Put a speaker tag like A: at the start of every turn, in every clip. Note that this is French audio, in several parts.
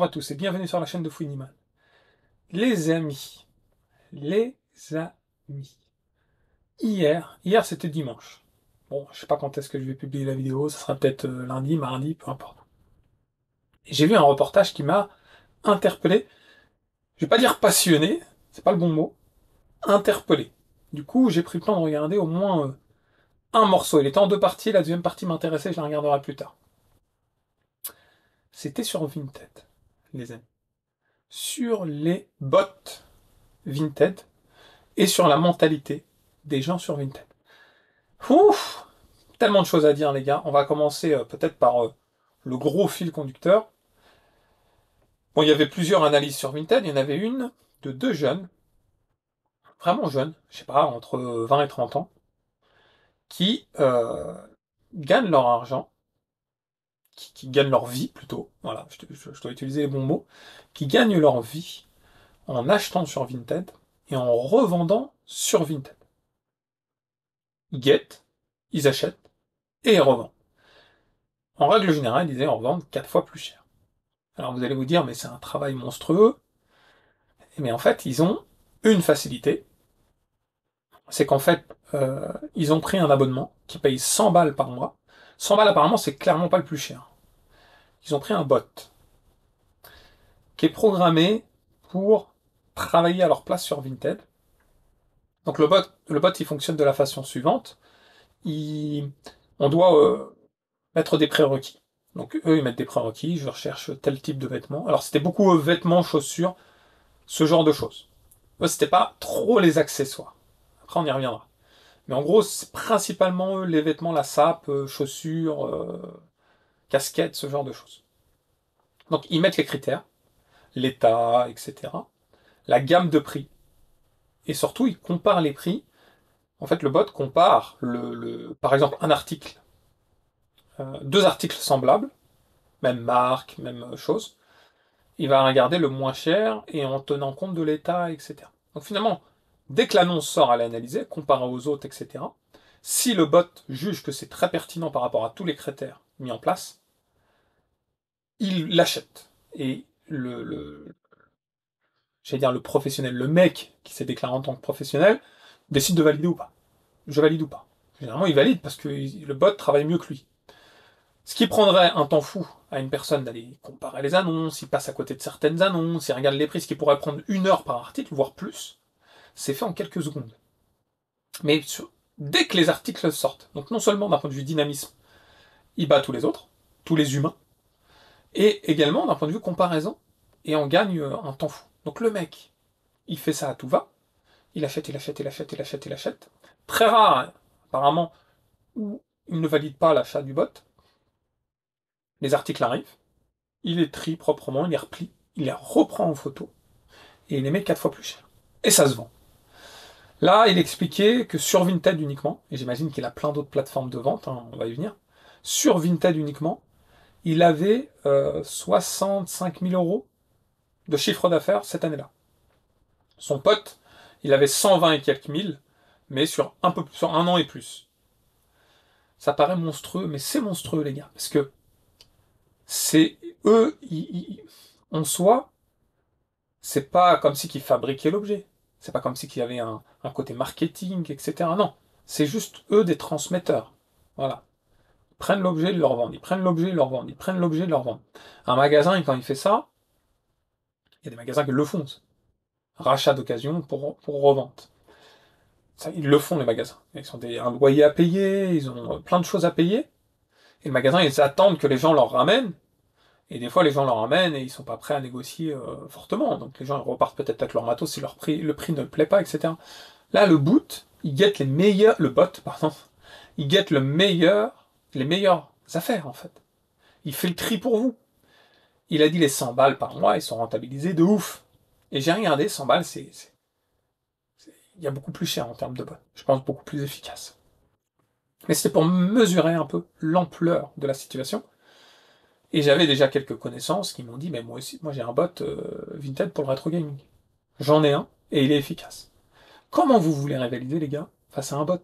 A: à tous et bienvenue sur la chaîne de Fouiniman. Les amis, les amis. Hier c'était dimanche. Bon, je sais pas quand est-ce que je vais publier la vidéo, ça sera peut-être lundi, mardi, peu importe. Et j'ai vu un reportage qui m'a interpellé. Je vais pas dire passionné, c'est pas le bon mot. Interpellé. Du coup, j'ai pris le temps de regarder au moins un morceau. Il était en deux parties, la deuxième partie m'intéressait, je la regarderai plus tard. C'était sur Vinted, les amis. Sur les bots Vinted et sur la mentalité des gens sur Vinted. Ouf, tellement de choses à dire, les gars. On va commencer peut-être par le gros fil conducteur. Bon, il y avait plusieurs analyses sur Vinted. Il y en avait une de deux jeunes, vraiment jeunes, je sais pas, entre 20 et 30 ans, qui gagnent leur argent, qui gagnent leur vie plutôt. Voilà, je dois utiliser les bons mots. Qui gagnent leur vie en achetant sur Vinted et en revendant sur Vinted. Ils guettent, ils achètent et ils revendent. En règle générale, ils disaient en revendre 4 fois plus cher. Alors vous allez vous dire, mais c'est un travail monstrueux. Mais en fait, ils ont une facilité. C'est qu'en fait, ils ont pris un abonnement qui paye 100 balles par mois. 100 balles apparemment, c'est clairement pas le plus cher. Ils ont pris un bot qui est programmé pour travailler à leur place sur Vinted. Donc le bot, il fonctionne de la façon suivante. On doit mettre des prérequis. Donc eux, ils mettent des prérequis, je recherche tel type de vêtements. Alors c'était beaucoup vêtements, chaussures, ce genre de choses. Eux, c'était pas trop les accessoires. Après, on y reviendra. Mais en gros, c'est principalement les vêtements, la sape, chaussures, casquettes, ce genre de choses. Donc ils mettent les critères, l'état, etc., la gamme de prix. Et surtout, ils comparent les prix. En fait, le bot compare, par exemple, un article, deux articles semblables, même marque, même chose. Il va regarder le moins cher et en tenant compte de l'état, etc. Donc finalement, dès que l'annonce sort à l'analyser, comparé aux autres, etc., si le bot juge que c'est très pertinent par rapport à tous les critères mis en place, il l'achète. Et j'allais dire le professionnel, le mec qui s'est déclaré en tant que professionnel, décide de valider ou pas. Je valide ou pas. Généralement, il valide parce que le bot travaille mieux que lui. Ce qui prendrait un temps fou à une personne d'aller comparer les annonces, il passe à côté de certaines annonces, il regarde les prix, ce qui pourrait prendre 1 heure par article, voire plus, c'est fait en quelques secondes. Mais dès que les articles sortent, donc non seulement d'un point de vue dynamisme, il bat tous les autres, tous les humains, et également d'un point de vue comparaison, et en gagne un temps fou. Donc le mec, il fait ça à tout va, il achète, il achète, il achète, il achète, il achète. Très rare, hein, apparemment, où il ne valide pas l'achat du bot. Les articles arrivent, il les trie proprement, il les replie, il les reprend en photo, et il les met 4 fois plus cher. Et ça se vend. Là, il expliquait que sur Vinted uniquement, et j'imagine qu'il a plein d'autres plateformes de vente, hein, on va y venir, sur Vinted uniquement, il avait 65 000 euros de chiffre d'affaires cette année-là. Son pote, il avait 120 et quelques mille, mais sur sur 1 an et plus. Ça paraît monstrueux, mais c'est monstrueux, les gars, parce que c'est eux, en soi, c'est pas comme si qu'ils fabriquaient l'objet. C'est pas comme si qu'il y avait un côté marketing, etc. Non. C'est juste eux des transmetteurs. Voilà. Ils prennent l'objet, ils le revendent. Ils prennent l'objet, ils le revendent. Ils prennent l'objet, ils le revendent. Un magasin, quand il fait ça, il y a des magasins qui le font. Rachat d'occasion pour revente. Ça, ils le font, les magasins. Ils ont un loyer à payer, ils ont plein de choses à payer. Et le magasin, ils attendent que les gens leur ramènent. Et des fois, les gens leur ramènent et ils sont pas prêts à négocier fortement. Donc les gens ils repartent peut-être avec leur matos si le prix ne plaît pas, etc. Là, il guette les meilleurs, le bot, pardon, il guette les meilleures affaires, en fait. Il fait le tri pour vous. Il a dit les 100 balles par mois, ils sont rentabilisés de ouf. Et j'ai regardé, 100 balles, il y a beaucoup plus cher en termes de bot. Je pense beaucoup plus efficace. Mais c'était pour mesurer un peu l'ampleur de la situation. Et j'avais déjà quelques connaissances qui m'ont dit, mais moi aussi, moi j'ai un bot Vinted pour le rétro gaming. J'en ai un, et il est efficace. Comment vous voulez rivaliser, les gars, face à un bot?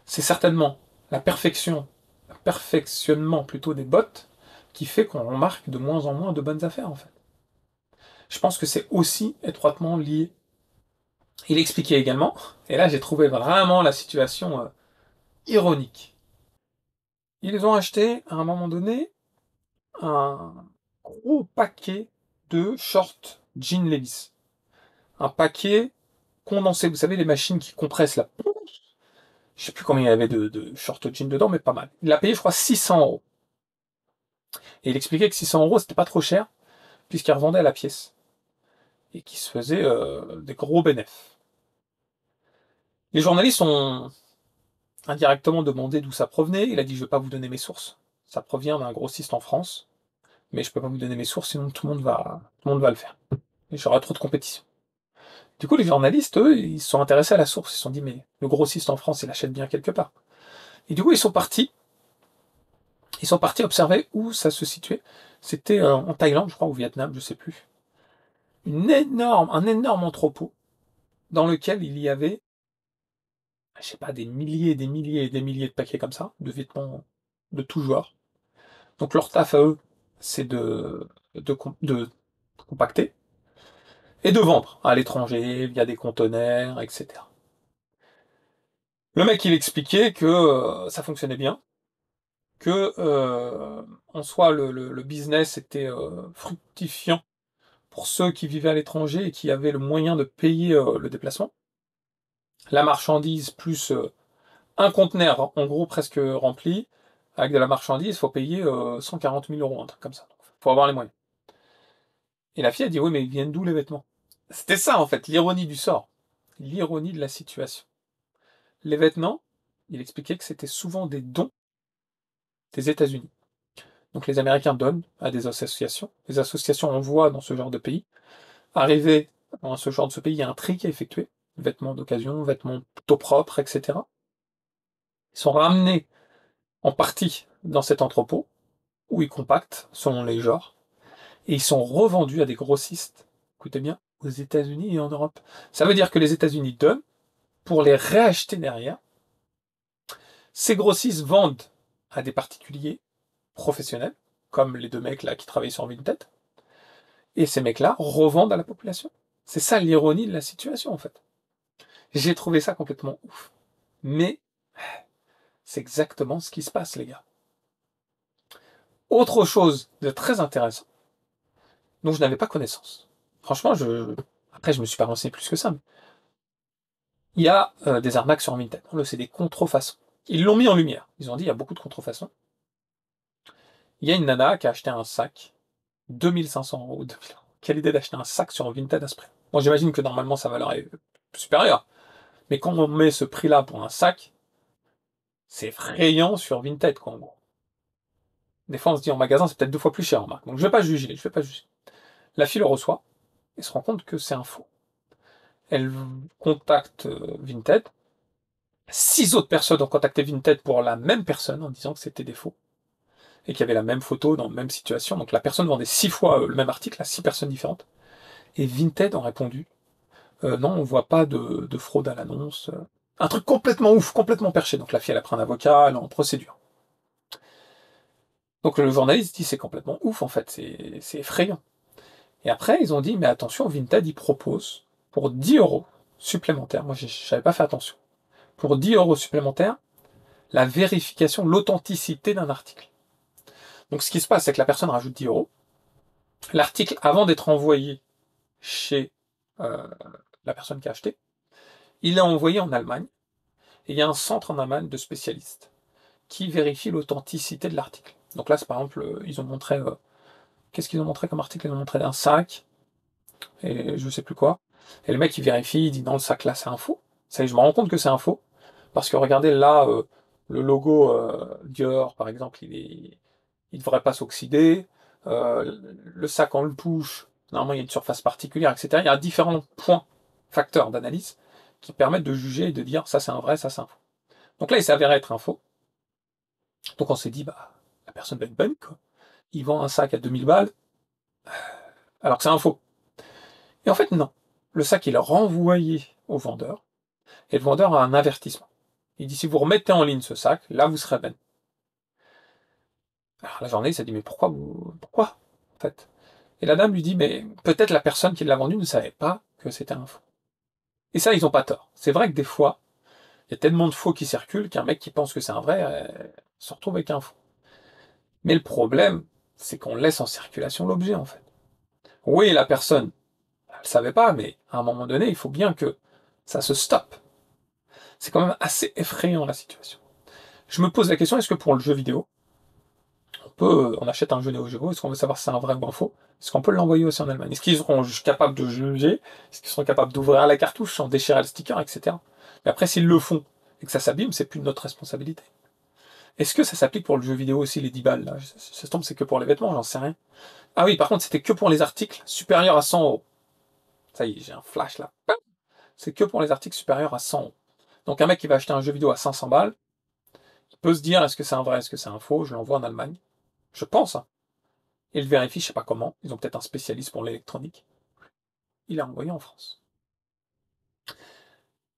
A: C'est certainement la perfection, le perfectionnement plutôt des bots, qui fait qu'on remarque de moins en moins de bonnes affaires, en fait. Je pense que c'est aussi étroitement lié. Il expliquait également, et là j'ai trouvé vraiment la situation ironique. Ils ont acheté à un moment donné un gros paquet de shorts jean Levi's. Un paquet condensé, vous savez, les machines qui compressent la... Je sais plus combien il y avait de shorts jean dedans, mais pas mal. Il a payé, je crois, 600 euros. Et il expliquait que 600 euros, c'était pas trop cher, puisqu'il revendait à la pièce. Et qu'il se faisait des gros bénéfices. Les journalistes ont indirectement demandé d'où ça provenait. Il a dit, je ne vais pas vous donner mes sources. Ça provient d'un grossiste en France, mais je ne peux pas vous donner mes sources, sinon tout le monde va le faire. Et j'aurai trop de compétition. Du coup, les journalistes, eux, ils se sont intéressés à la source. Ils se sont dit, mais le grossiste en France, il achète bien quelque part. Et du coup, ils sont partis. Ils sont partis observer où ça se situait. C'était en Thaïlande, je crois, ou au Vietnam, je sais plus. Un énorme entrepôt dans lequel il y avait, je sais pas, des milliers, des milliers et des milliers de paquets comme ça, de vêtements de tout genre. Donc leur taf à eux, c'est de compacter et de vendre à l'étranger via des conteneurs, etc. Le mec, il expliquait que ça fonctionnait bien, que en soi le business était fructifiant pour ceux qui vivaient à l'étranger et qui avaient le moyen de payer le déplacement. La marchandise plus un conteneur, en gros presque rempli, avec de la marchandise, il faut payer 140 000 euros, un truc comme ça. Il faut avoir les moyens. Et la fille a dit, oui, mais ils viennent d'où les vêtements? C'était ça, en fait, l'ironie du sort. L'ironie de la situation. Les vêtements, il expliquait que c'était souvent des dons des États-Unis. Donc les Américains donnent à des associations. Les associations envoient dans ce genre de pays. Arrivé dans ce genre de pays, il y a un tri qui est effectué. Vêtements d'occasion, vêtements plutôt propres, etc. Ils sont ramenés en partie dans cet entrepôt, où ils compactent, selon les genres, et ils sont revendus à des grossistes, écoutez bien, aux États-Unis et en Europe. Ça veut dire que les États-Unis donnent pour les réacheter derrière. Ces grossistes vendent à des particuliers professionnels, comme les deux mecs là qui travaillent sur Vinted, et ces mecs-là revendent à la population. C'est ça l'ironie de la situation en fait. J'ai trouvé ça complètement ouf. Mais c'est exactement ce qui se passe, les gars. Autre chose de très intéressant, dont je n'avais pas connaissance. Franchement, après je me suis pas renseigné plus que ça, mais il y a des arnaques sur Vinted. C'est des contrefaçons. Ils l'ont mis en lumière. Ils ont dit il y a beaucoup de contrefaçons. Il y a une nana qui a acheté un sac, 2500 euros. Quelle idée d'acheter un sac sur Vinted à ce prix? Bon, j'imagine que normalement sa valeur est supérieure. Mais quand on met ce prix-là pour un sac, c'est effrayant sur Vinted, quoi, en gros. Des fois, on se dit en magasin, c'est peut-être 2 fois plus cher en marque. Donc je vais pas juger, je vais pas juger. La fille le reçoit et se rend compte que c'est un faux. Elle contacte Vinted. 6 autres personnes ont contacté Vinted pour la même personne en disant que c'était des faux et qu'il y avait la même photo dans la même situation. Donc la personne vendait 6 fois le même article à 6 personnes différentes. Et Vinted a répondu non, on voit pas de fraude à l'annonce. Un truc complètement ouf, complètement perché. Donc la fille, elle a pris un avocat, elle est en procédure. Donc le journaliste dit c'est complètement ouf en fait, c'est effrayant. Et après, ils ont dit mais attention, Vinted, il propose pour 10 euros supplémentaires, moi j'avais pas fait attention, pour 10 euros supplémentaires, la vérification, l'authenticité d'un article. Donc ce qui se passe, c'est que la personne rajoute 10 euros. L'article, avant d'être envoyé chez la personne qui a acheté, il est envoyé en Allemagne. Et il y a un centre en Allemagne de spécialistes qui vérifie l'authenticité de l'article. Donc là, c'est par exemple, ils ont montré... qu'est-ce qu'ils ont montré comme article? Ils ont montré un sac, et je sais plus quoi. Et le mec, il vérifie, il dit non, le sac là, c'est un faux. Ça y est, je me rends compte que c'est un faux. Parce que regardez là, le logo Dior, par exemple, il devrait pas s'oxyder. Le sac, on le touche. Normalement, il y a une surface particulière, etc. Il y a différents points, facteurs d'analyse qui permettent de juger et de dire ça c'est un vrai, ça c'est un faux. Donc là, il s'avérait être un faux. Donc on s'est dit, bah, la personne va être bonne, quoi. Il vend un sac à 2000 balles, alors que c'est un faux. Et en fait, non. Le sac, il est renvoyé au vendeur, et le vendeur a un avertissement. Il dit, si vous remettez en ligne ce sac, là, vous serez ben. Alors la journée, il s'est dit, mais pourquoi en fait? Et la dame lui dit, mais peut-être la personne qui l'a vendu ne savait pas que c'était un faux. Et ça, ils n'ont pas tort. C'est vrai que des fois, il y a tellement de faux qui circulent qu'un mec qui pense que c'est un vrai se retrouve avec un faux. Mais le problème, c'est qu'on laisse en circulation l'objet, en fait. Oui, la personne, elle ne savait pas, mais à un moment donné, il faut bien que ça se stoppe. C'est quand même assez effrayant, la situation. Je me pose la question, est-ce que pour le jeu vidéo, on achète un jeu Neo Geo, est-ce qu'on veut savoir si c'est un vrai ou un faux? Est-ce qu'on peut l'envoyer aussi en Allemagne? Est-ce qu'ils seront capables de juger? Est-ce qu'ils seront capables d'ouvrir la cartouche sans déchirer le sticker, etc. Mais après, s'ils le font et que ça s'abîme, c'est plus de notre responsabilité. Est-ce que ça s'applique pour le jeu vidéo aussi, les 10 balles là? Ça se tombe, c'est que pour les vêtements, j'en sais rien. Ah oui, par contre, c'était que pour les articles supérieurs à 100 euros. Ça y est, j'ai un flash là. C'est que pour les articles supérieurs à 100 euros. Donc un mec qui va acheter un jeu vidéo à 500 balles, il peut se dire est-ce que c'est un vrai, est-ce que c'est un faux? Je l'envoie en Allemagne. Je pense, hein. Il le vérifie, je sais pas comment. Ils ont peut-être un spécialiste pour l'électronique. Il a envoyé en France.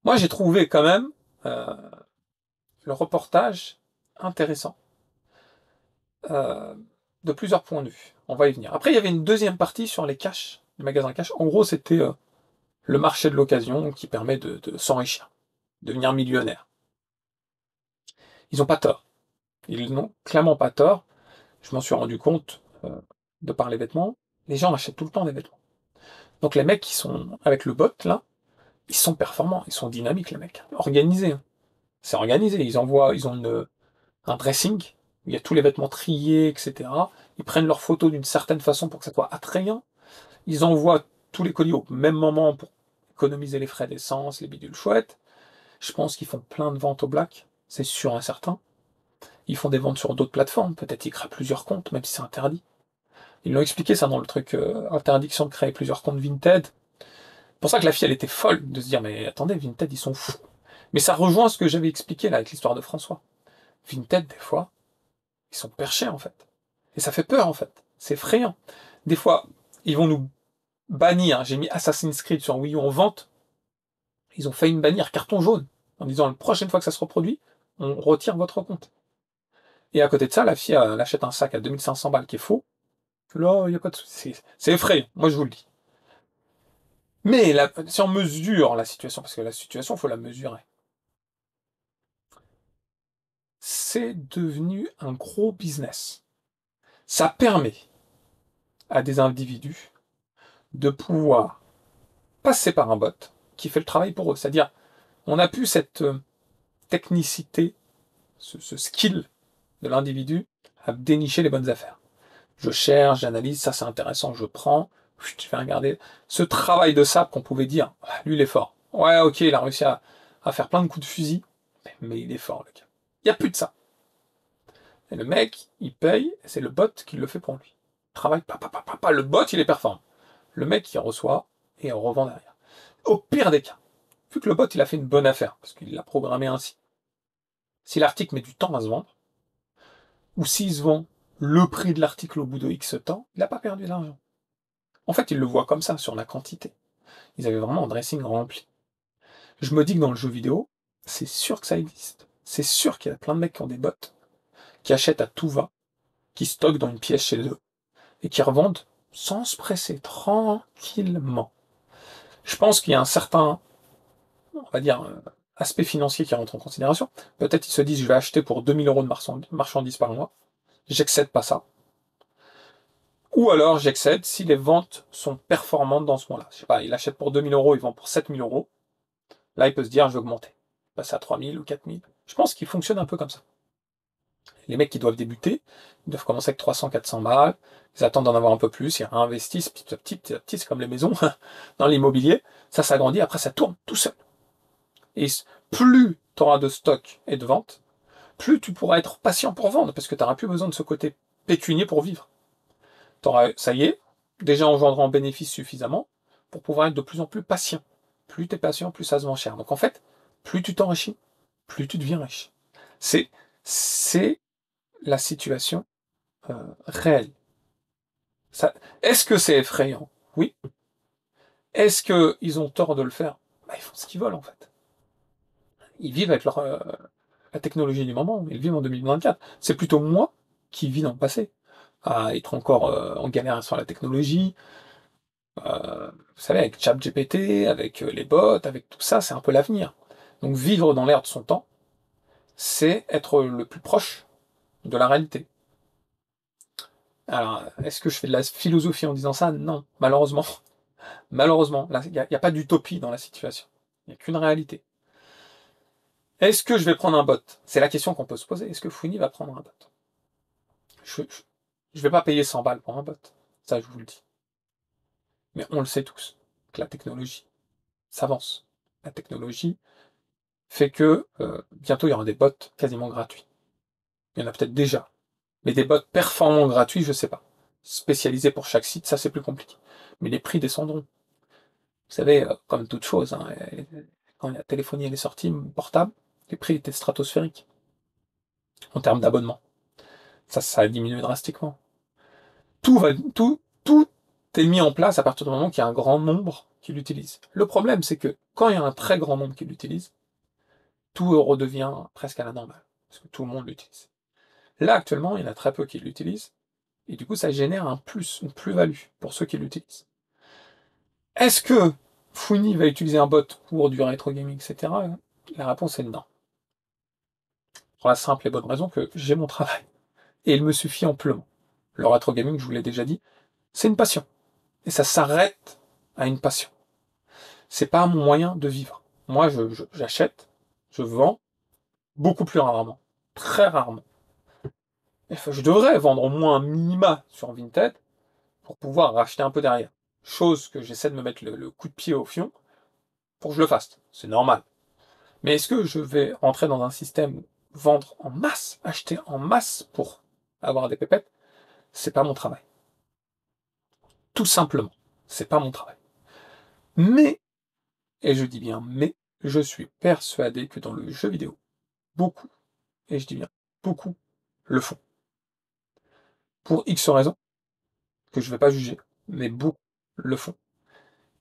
A: Moi, j'ai trouvé quand même euh, le reportage intéressant euh, de plusieurs points de vue. On va y venir. Après, il y avait une deuxième partie sur les cash, les magasins cash. En gros, c'était le marché de l'occasion qui permet de s'enrichir, de devenir millionnaire. Ils n'ont pas tort. Ils n'ont clairement pas tort. Je m'en suis rendu compte de par les vêtements. Les gens achètent tout le temps des vêtements. Donc les mecs qui sont avec le bot là, ils sont performants, ils sont dynamiques les mecs, organisés. Hein. C'est organisé. Ils envoient, ils ont un dressing où il y a tous les vêtements triés, etc. Ils prennent leurs photos d'une certaine façon pour que ça soit attrayant. Ils envoient tous les colis au même moment pour économiser les frais d'essence, les bidules chouettes. Je pense qu'ils font plein de ventes au black, c'est sûr et certain. Ils font des ventes sur d'autres plateformes, peut-être ils créent plusieurs comptes, même si c'est interdit. Ils l'ont expliqué ça dans le truc interdiction de créer plusieurs comptes Vinted. C'est pour ça que la fille, elle était folle de se dire, mais attendez, Vinted, ils sont fous. Mais ça rejoint ce que j'avais expliqué là avec l'histoire de François. Vinted, des fois, ils sont perchés en fait. Et ça fait peur en fait. C'est effrayant. Des fois, ils vont nous bannir. J'ai mis Assassin's Creed sur Wii U en vente. Ils ont failli me bannir carton jaune en disant la prochaine fois que ça se reproduit, on retire votre compte. Et à côté de ça, la fille, elle achète un sac à 2500 balles qui est faux. Là, il n'y a pas de souci. C'est effrayant, moi je vous le dis. Mais si on mesure la situation, parce que la situation, il faut la mesurer, c'est devenu un gros business. Ça permet à des individus de pouvoir passer par un bot qui fait le travail pour eux. C'est-à-dire, on a plus cette technicité, ce skill de l'individu à dénicher les bonnes affaires. Je cherche, j'analyse, ça c'est intéressant, je prends, je vais regarder. Ce travail de sable qu'on pouvait dire, lui il est fort. Ouais, ok, il a réussi à faire plein de coups de fusil, mais il est fort le gars. Il n'y a plus de ça. Et le mec, il paye, et c'est le bot qui le fait pour lui. Travail, le bot il est performant. Le mec il reçoit et on revend derrière. Au pire des cas, vu que le bot il a fait une bonne affaire, parce qu'il l'a programmé ainsi, si l'article met du temps à se vendre, ou s'il se vend le prix de l'article au bout de X temps, il n'a pas perdu d'argent. En fait, il le voit comme ça, sur la quantité. Ils avaient vraiment un dressing rempli. Je me dis que dans le jeu vidéo, c'est sûr que ça existe. C'est sûr qu'il y a plein de mecs qui ont des bots, qui achètent à tout va, qui stockent dans une pièce chez eux, et qui revendent sans se presser, tranquillement. Je pense qu'il y a un certain, on va dire, aspect financier qui rentre en considération. Peut-être ils se disent, je vais acheter pour 2000 euros de marchandises par mois, j'excède pas ça. Ou alors j'excède si les ventes sont performantes dans ce mois-là. Je sais pas, il achète pour 2000 euros, il vend pour 7000 euros. Là, il peut se dire, je vais augmenter. Passer à 3000 ou 4000. Je pense qu'il fonctionne un peu comme ça. Les mecs qui doivent débuter, ils doivent commencer avec 300, 400 balles. Ils attendent d'en avoir un peu plus, ils réinvestissent petit à petit, c'est comme les maisons, dans l'immobilier. Ça s'agrandit, après ça tourne tout seul. Et plus tu auras de stock et de vente, plus tu pourras être patient pour vendre, parce que tu n'auras plus besoin de ce côté pécunier pour vivre. Ça y est, déjà engendrant en bénéfice suffisamment pour pouvoir être de plus en plus patient. Plus tu es patient, plus ça se vend cher. Donc en fait, plus tu t'enrichis, plus tu deviens riche. C'est la situation réelle. Est-ce que c'est effrayant? Oui. Est-ce qu'ils ont tort de le faire? Bah, ils font ce qu'ils veulent en fait. Ils vivent avec la technologie du moment, ils vivent en 2024. C'est plutôt moi qui vis dans le passé. à être encore en galère sur la technologie. Vous savez, avec ChatGPT, avec les bots, avec tout ça, c'est un peu l'avenir. Donc vivre dans l'air de son temps, c'est être le plus proche de la réalité. Alors, est-ce que je fais de la philosophie en disant ça? Non, malheureusement. Malheureusement, il n'y a pas d'utopie dans la situation. Il n'y a qu'une réalité. Est-ce que je vais prendre un bot? C'est la question qu'on peut se poser. Est-ce que Fouini va prendre un bot? Je vais pas payer 100 balles pour un bot. Ça, je vous le dis. Mais on le sait tous, que la technologie s'avance. La technologie fait que bientôt il y aura des bots quasiment gratuits. Il y en a peut-être déjà. Mais des bots performants gratuits, je sais pas. Spécialisés pour chaque site, ça c'est plus compliqué. Mais les prix descendront. Vous savez, comme toute chose, hein, quand la téléphonie est sortie, portable, les prix étaient stratosphériques en termes d'abonnement. Ça a diminué drastiquement. Tout est mis en place à partir du moment qu'il y a un grand nombre qui l'utilise. Le problème, c'est que quand il y a un très grand nombre qui l'utilise, tout redevient presque à la normale. Parce que tout le monde l'utilise. Là, actuellement, il y en a très peu qui l'utilisent. Et du coup, ça génère un plus, une plus-value pour ceux qui l'utilisent. Est-ce que Fouini va utiliser un bot pour du rétro gaming, etc. La réponse est non. Pour la simple et bonne raison que j'ai mon travail. Et il me suffit amplement. Le rétro gaming, je vous l'ai déjà dit, c'est une passion. Et ça s'arrête à une passion. C'est pas mon moyen de vivre. Moi, j'achète, je vends, beaucoup plus rarement. Très rarement. Enfin, je devrais vendre au moins un minima sur Vinted pour pouvoir racheter un peu derrière. Chose que j'essaie de me mettre le coup de pied au fion pour que je le fasse. C'est normal. Mais est-ce que je vais rentrer dans un système où vendre en masse, acheter en masse pour avoir des pépettes? C'est pas mon travail. Tout simplement. C'est pas mon travail. Mais, et je dis bien mais, je suis persuadé que dans le jeu vidéo, beaucoup, et je dis bien beaucoup, le font. Pour X raisons, que je ne vais pas juger, mais beaucoup le font.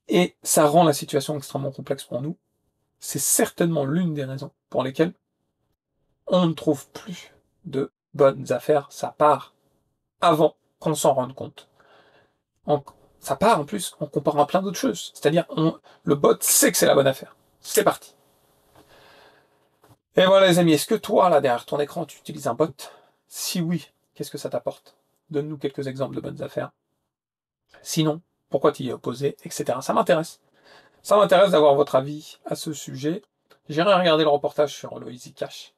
A: Et ça rend la situation extrêmement complexe pour nous. C'est certainement l'une des raisons pour lesquelles on ne trouve plus de bonnes affaires. Ça part avant qu'on s'en rende compte. Ça part en plus en comparant à plein d'autres choses. C'est-à-dire, le bot sait que c'est la bonne affaire. C'est parti. Et voilà les amis, est-ce que toi, là, derrière ton écran, tu utilises un bot? Si oui, qu'est-ce que ça t'apporte? Donne-nous quelques exemples de bonnes affaires. Sinon, pourquoi tu y es opposé, etc. Ça m'intéresse. Ça m'intéresse d'avoir votre avis à ce sujet. J'irai regarder le reportage sur le Easy Cash.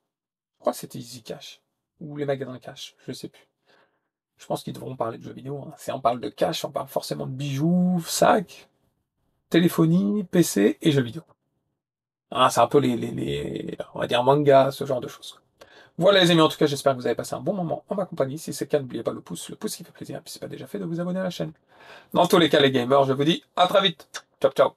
A: Je crois que c'était Easy Cash. Ou les magasins cash, je sais plus. Je pense qu'ils devront parler de jeux vidéo. Hein. Si on parle de cash, on parle forcément de bijoux, sacs, téléphonie, PC et jeux vidéo. Ah, c'est un peu on va dire manga, ce genre de choses. Voilà les amis, en tout cas j'espère que vous avez passé un bon moment en ma compagnie. Si c'est le cas, n'oubliez pas le pouce qui fait plaisir. Et puis si c'est pas déjà fait, de vous abonner à la chaîne. Dans tous les cas les gamers, je vous dis à très vite. Ciao ciao.